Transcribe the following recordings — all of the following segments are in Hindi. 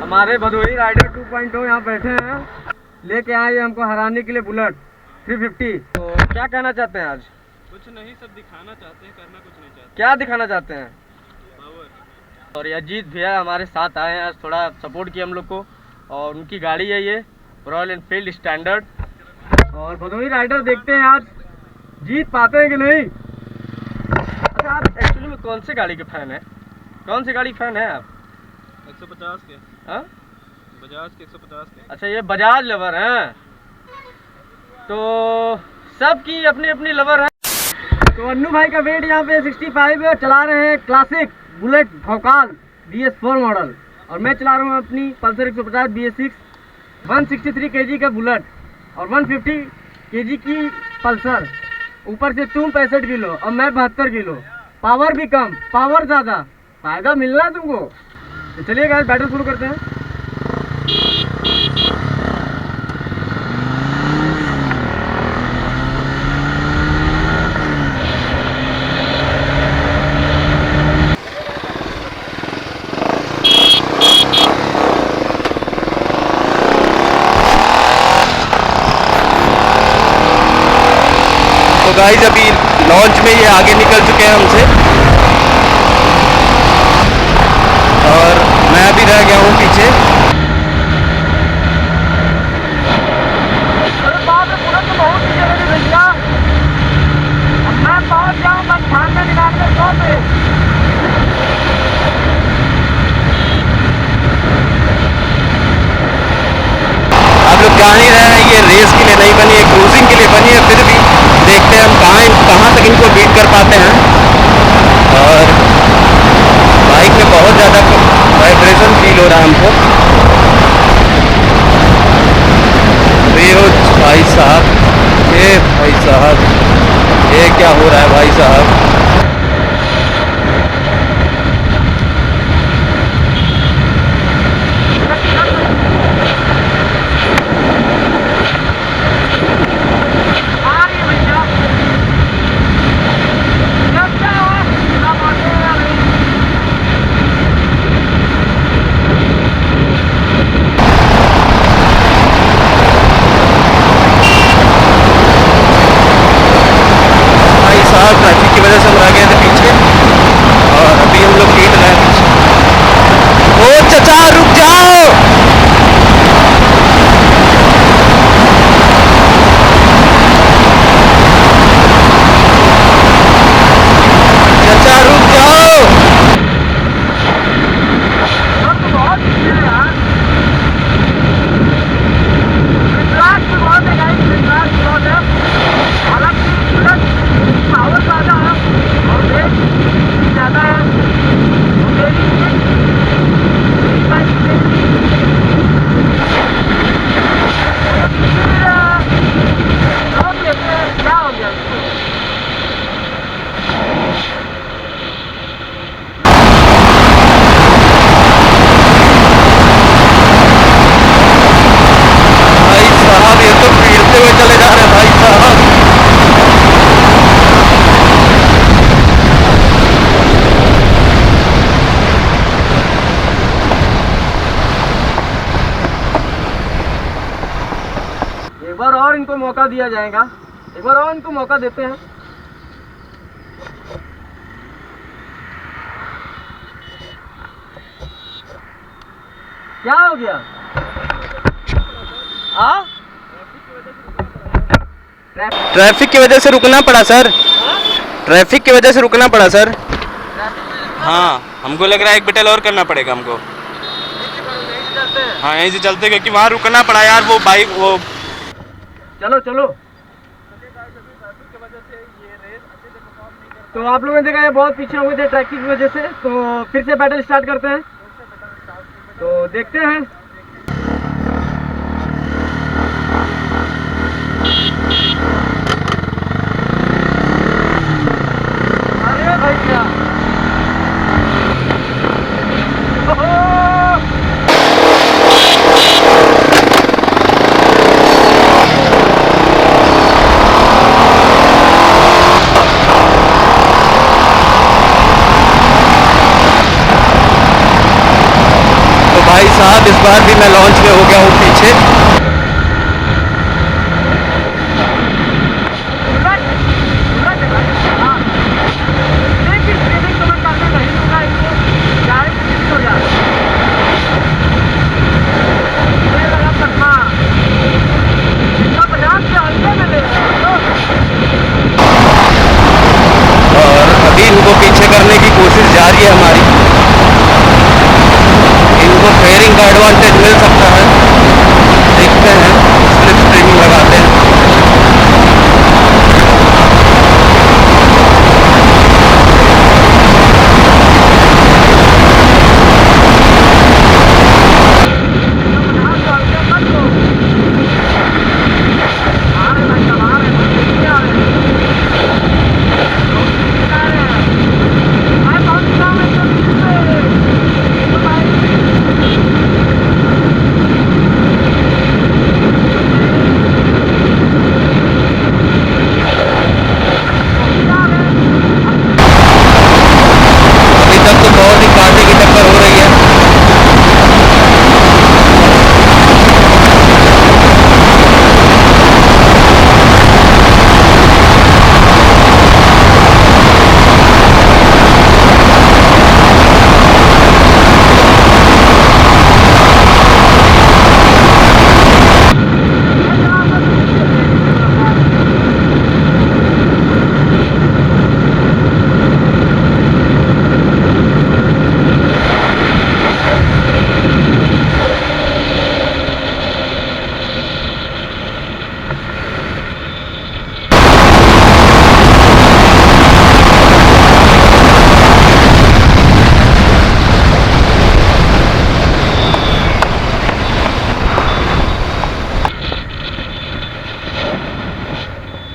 हमारे भदोही राइडर 2.0 यहाँ बैठे हैं, लेके आए हमको हराने के लिए बुलेट 350। तो क्या कहना चाहते हैं आज? कुछ नहीं, सब दिखाना चाहते हैं, करना कुछ नहीं चाहते। क्या दिखाना चाहते हैं? पावर। और ये अजीत भैया हमारे साथ आए हैं, आज थोड़ा सपोर्ट किया हम लोग को। और उनकी गाड़ी है ये रॉयल एनफील्ड स्टैंडर्ड। और भदोही राइडर देखते हैं आज जीत पाते हैं कि नहीं। अच्छा, आप एक्चुअली में कौन से गाड़ी के फैन है? कौन सी गाड़ी फैन है आप? 150 के। हाँ, बजाज के 150 के। अच्छा, ये बजाज लवर हैं। तो सबकी अपनी अपनी लवर है। तो अन्नू भाई का वेट यहाँ पे 65 है। चला रहे हैं क्लासिक बुलेट भौकाल BS4 मॉडल। और मैं चला रहा हूँ अपनी पल्सर 150 BS6 163 kg का बुलेट और 150 kg की पल्सर। ऊपर से तुम 65 किलो और मैं 72 किलो। पावर भी कम, पावर ज़्यादा, फायदा मिलना है तुमको। तो चलिए गाइस, बैटल शुरू करते हैं। तो गाइस अभी लॉन्च में ये आगे निकल चुके हैं हमसे और मैं अभी रह गया हूँ पीछे। आप लोग जान ही रहे हैं ये रेस के लिए नहीं बनी है, क्रूजिंग के लिए बनी है। फिर भी देखते हैं हम कहाँ तक इनको बीट कर पाते हैं। और बाइक में बहुत ज़्यादा वाइब्रेशन फील हो रहा है हमको। भाई साहब, ये भाई साहब, ये क्या हो रहा है भाई साहब। ट्रैफिक की वजह से हम रह गए थे पीछे और अभी हम लोग लीड रहे हैं पीछे। ओ चाचा रुक जाओ। चाचा रुक जाओ। एक बार और इनको मौका दिया जाएगा, एक बार और इनको मौका देते हैं। क्या हो गया? ट्रैफिक की वजह से रुकना पड़ा सर। ट्रैफिक की वजह से रुकना पड़ा सर। हाँ, हमको लग रहा है 1 बिटल और करना पड़ेगा हमको। हाँ, यहीं से चलते क्योंकि वहाँ रुकना पड़ा यार। वो बाइक वो चलो चलो। तो आप लोगों ने देखा ये बहुत पीछे हुए थे ट्रैफिक की वजह से। तो फिर से बैटल स्टार्ट करते हैं। तो देखते हैं। अरे भैया, भाई साहब इस बार भी मैं लॉन्च में हो गया हूँ पीछे। और अभी इनको पीछे करने की कोशिश जारी है हमारी। इनको फेयरिंग का एडवांटेज मिल सकता है, देखते हैं, स्लिप स्ट्रीमिंग लगाते हैं।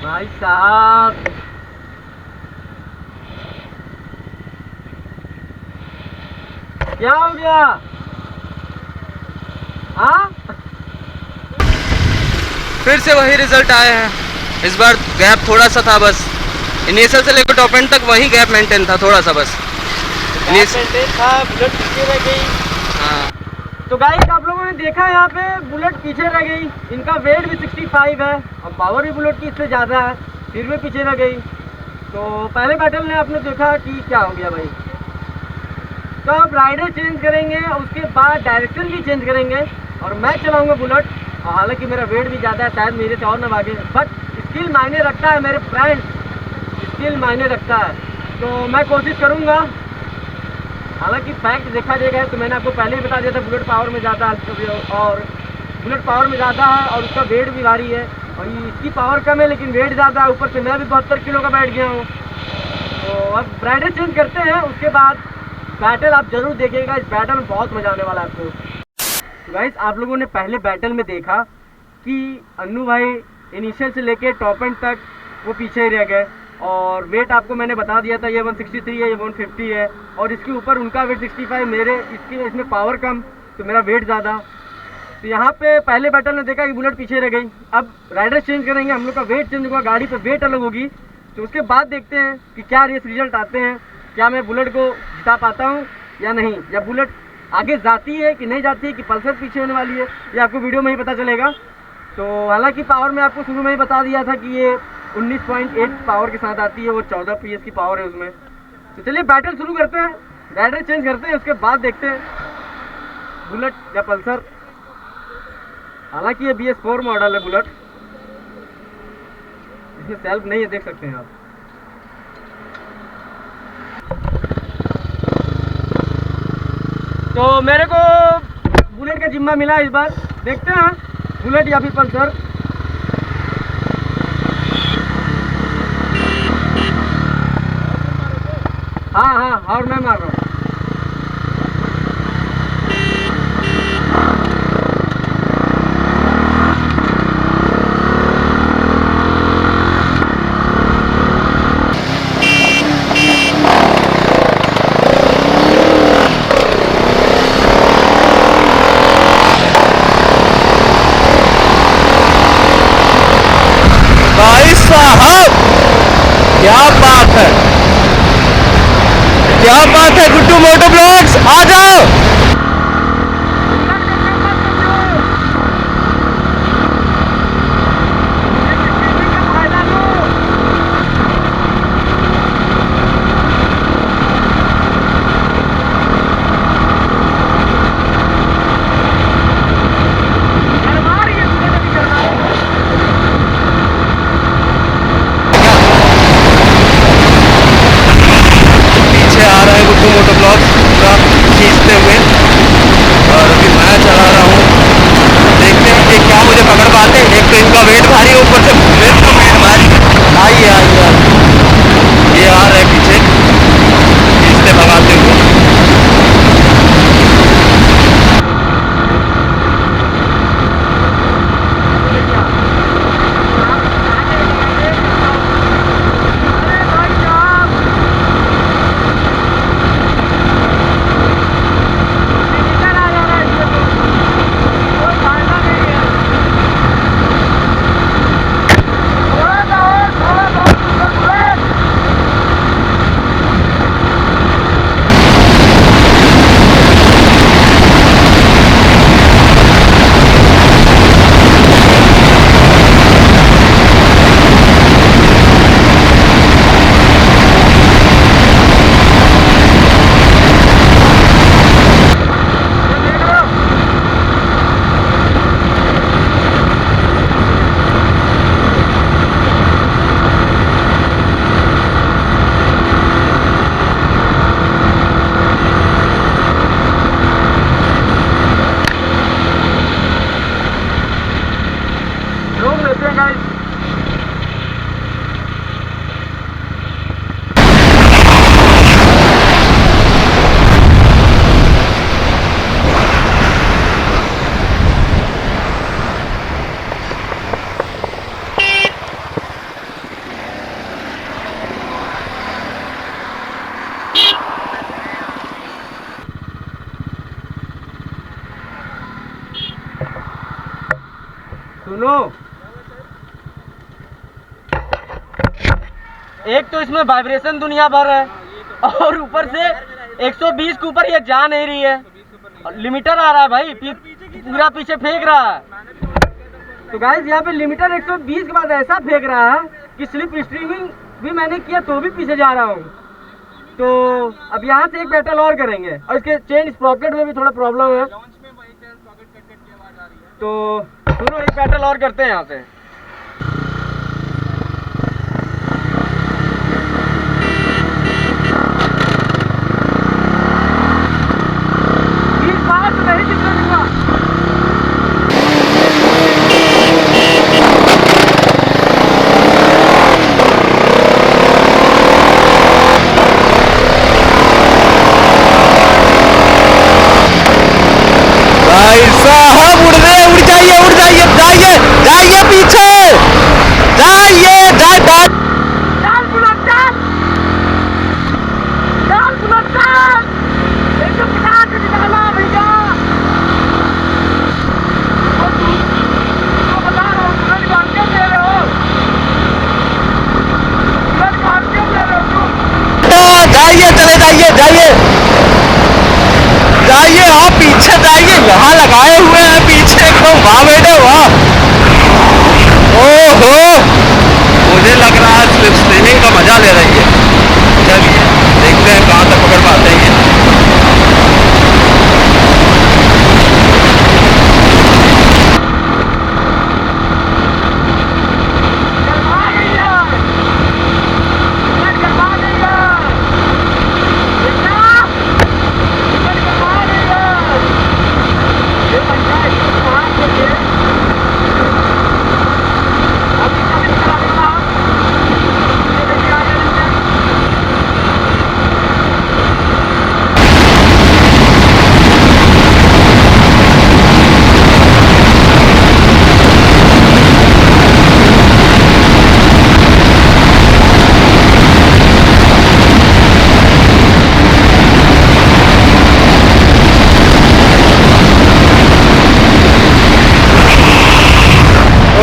भाई साहब, क्या हो गया? हाँ, फिर से वही रिजल्ट आए हैं। इस बार गैप थोड़ा सा था बस, इनिशियल से लेकर टॉप एंड तक वही गैप मेंटेन था, थोड़ा सा बस। था, बुलेट पीछे रह गई। हाँ, तो गाइस आप लोगों ने देखा यहाँ पे बुलेट पीछे रह गई। इनका वेट भी 65 है और पावर भी बुलेट की इससे ज़्यादा है, फिर भी पीछे रह गई। तो पहले बैटल में आपने देखा कि क्या हो गया भाई। तो अब राइडर चेंज करेंगे, उसके बाद डायरेक्शन भी चेंज करेंगे और मैं चलाऊंगा बुलेट। और हालांकि मेरा वेट भी ज़्यादा है, शायद मेरे से और ना भागे, बट स्किल मायने रखता है मेरे फ्रेंड, स्किल मायने रखता है। तो मैं कोशिश करूँगा। हालांकि फैक्ट देखा जाएगा तो मैंने आपको पहले ही बता दिया था, बुलेट पावर में ज़्यादा है और बुलेट पावर में ज़्यादा है और उसका वेट भी भारी है और इसकी पावर कम है लेकिन वेट ज़्यादा है। ऊपर से मैं भी 72 किलो का बैठ गया हूँ। तो अब राइडर चेंज करते हैं, उसके बाद बैटल आप जरूर देखिएगा। इस बैटल में बहुत मज़ा आने वाला है आपको। तो गाइस आप लोगों ने पहले बैटल में देखा कि अन्नू भाई इनिशियल से लेके टॉप एंड तक वो पीछे ही रह गए और वेट आपको मैंने बता दिया था, ये 163 है, ये 150 है और इसके ऊपर उनका वेट 65, मेरे इसमें पावर कम तो मेरा वेट ज़्यादा। तो यहाँ पे पहले बैटल ने देखा कि बुलेट पीछे रह गई। अब राइडर चेंज करेंगे, हम लोग का वेट चेंज होगा, गाड़ी पे वेट अलग होगी। तो उसके बाद देखते हैं कि क्या रेस रिजल्ट आते हैं, क्या मैं बुलेट को जिता पाता हूँ या नहीं, या बुलेट आगे जाती है कि नहीं जाती है, कि पल्सर पीछे होने वाली है, ये आपको वीडियो में ही पता चलेगा। तो हालांकि पावर में आपको शुरू में ही बता दिया था कि ये 19.8 पावर के साथ आती है, वो 14 PS की पावर है उसमें। तो चलिए बैटल शुरू करते हैं, राइडर चेंज करते हैं, उसके बाद देखते हैं बुलेट या पल्सर। हालांकि ये BS4 मॉडल है बुलेट, इसमें सेल्फ नहीं है, देख सकते हैं आप। तो मेरे को बुलेट का जिम्मा मिला इस बार, देखते हैं बुलेट या फिर पल्सर। हाँ, और मैं मार रहा हूँ। भाई साहब क्या बात है, क्या बात है। गुड्डू मोटो ब्लॉग्स आ जाओ। सुनो, एक तो इसमें वाइब्रेशन दुनिया भर है और ऊपर से 120 के ऊपर ये जा नहीं रही है। और लिमिटर आ रहा है भाई, पूरा पीछे फेंक रहा है। तो गाइस यहाँ पे लिमिटर 120 के बाद ऐसा फेंक रहा है कि स्लिप स्ट्रीमिंग भी मैंने किया तो भी पीछे जा रहा हूँ। तो अब यहाँ से एक बैटल और करेंगे और इसके चेन स्प्रॉकेट में भी थोड़ा प्रॉब्लम है। तो सुनो, एक बैटल और करते हैं यहाँ से। जाइए पीछे, जाइए चले जाइए, जाइए आप पीछे जाइए, यहाँ लगाए हुए हैं पीछे एकदम। वाह बेटे वाह, ओहो, मुझे लग रहा है स्लिप स्ट्रीमिंग का मजा ले रही है। चलिए देखते हैं कहाँ तक पकड़ पाते हैं।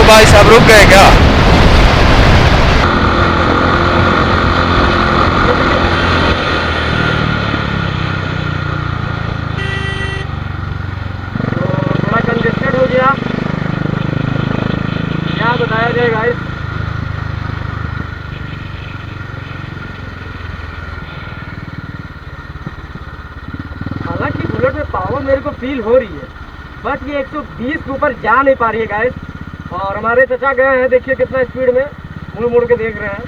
भाई साहब रुक गए क्या? थोड़ा कंजेस्टेड हो गया, क्या बताया जाए गाइस। हालांकि बुलेट में पावर मेरे को फील हो रही है, बट ये 120 के ऊपर जा नहीं पा रही है गाइस। और हमारे चचा गए हैं, देखिए कितना स्पीड में मुड़ के देख रहे हैं।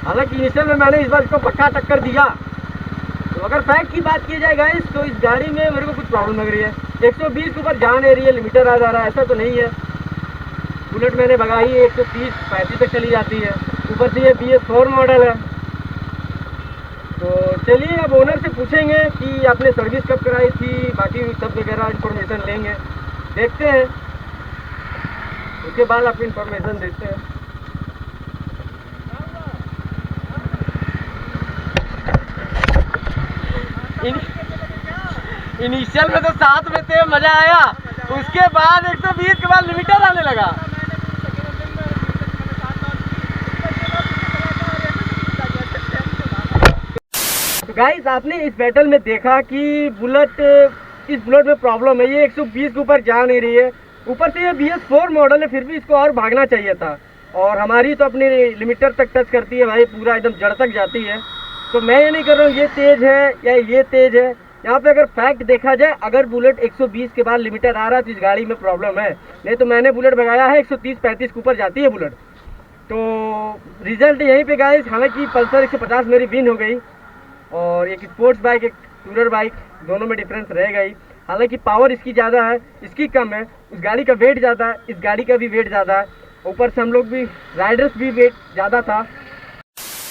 हालांकि इनिशियल में मैंने इस बार इसको पक्का टक्कर दिया। तो अगर फैक्ट की बात की जाए गाइस, तो इस गाड़ी में मेरे को कुछ प्रॉब्लम लग रही है। 120 के ऊपर जा नहीं रही है, लिमिटर आ जा रहा है, ऐसा तो नहीं है। बुलेट मैंने भगाई 130-35 तक चली जाती है। ऊपर से ये BS4 मॉडल है। तो चलिए अब ओनर से पूछेंगे कि आपने सर्विस कब कराई थी, बाकी सब वगैरह इन्फॉर्मेशन लेंगे, देखते हैं, उसके बाद आपको इन्फॉर्मेशन देते हैं। इनिशियल में तो साथ में थे, मजा आया। उसके बाद 120 के बाद लिमिटर आने लगा। तो गाइस आपने इस बैटल में देखा कि इस बुलेट में प्रॉब्लम है, ये 120 के ऊपर जा नहीं रही है। ऊपर से ये BS4 मॉडल है, फिर भी इसको और भागना चाहिए था। और हमारी तो अपनी लिमिटर तक टच करती है भाई, पूरा एकदम जड़ तक जाती है। तो मैं ये नहीं कर रहा हूँ ये तेज़ है या ये तेज़ है। यहाँ पे अगर फैक्ट देखा जाए, अगर बुलेट 120 के बाद लिमिटर आ रहा है तो इस गाड़ी में प्रॉब्लम है। नहीं तो मैंने बुलेट भगाया है 130-35 के ऊपर जाती है बुलेट। तो रिजल्ट यहीं पे गाइस। हालांकि पल्सर 150 मेरी विन हो गई और एक स्पोर्ट्स बाइक, एक टूरर बाइक, दोनों में डिफरेंस रहेगा ही। हालांकि पावर इसकी ज़्यादा है, इसकी कम है। उस गाड़ी का वेट ज़्यादा है, इस गाड़ी का भी वेट ज़्यादा है। ऊपर से हम लोग भी राइडर्स भी वेट ज़्यादा था।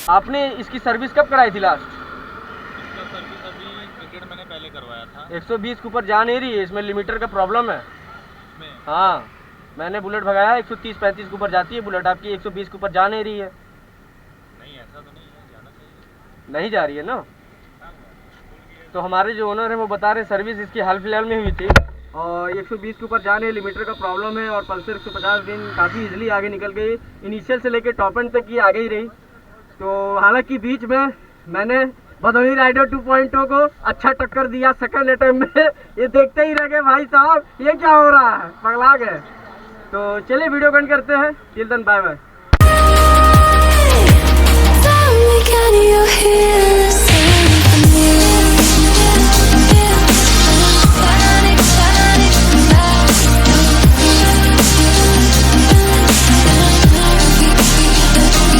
आपने इसकी सर्विस कब कराई थी लास्ट? इसका सर्विस अभी 1.5 महीने पहले करवाया था। 120 के ऊपर जा नहीं रही है, इसमें लिमिटर का प्रॉब्लम है। इसमें हाँ, मैंने बुलेट भगाया 130-35 के ऊपर जाती है बुलेट, आपकी 120 के ऊपर जा नहीं रही है। नहीं, ऐसा तो नहीं है, जाना चाहिए। नहीं जा रही है ना? तो हमारे जो ओनर है वो बता रहे सर्विस इसकी हाल फिलहाल में हुई थी और 120 के ऊपर जाने लिमिटर का प्रॉब्लम है, और पल्सर 150 दिन काफ़ी इजीली आगे निकल गई, इनिशियल से लेके टॉप एंड तक की आगे ही रही। तो हालांकि बीच में मैंने भदोही राइडर 2.0 को अच्छा टक्कर दिया सेकंड अटेम्प्ट में। ये देखते ही रह गए भाई साहब, ये क्या हो रहा है, पगला गए। तो चलिए वीडियो बंद करते हैं। Till then bye bye.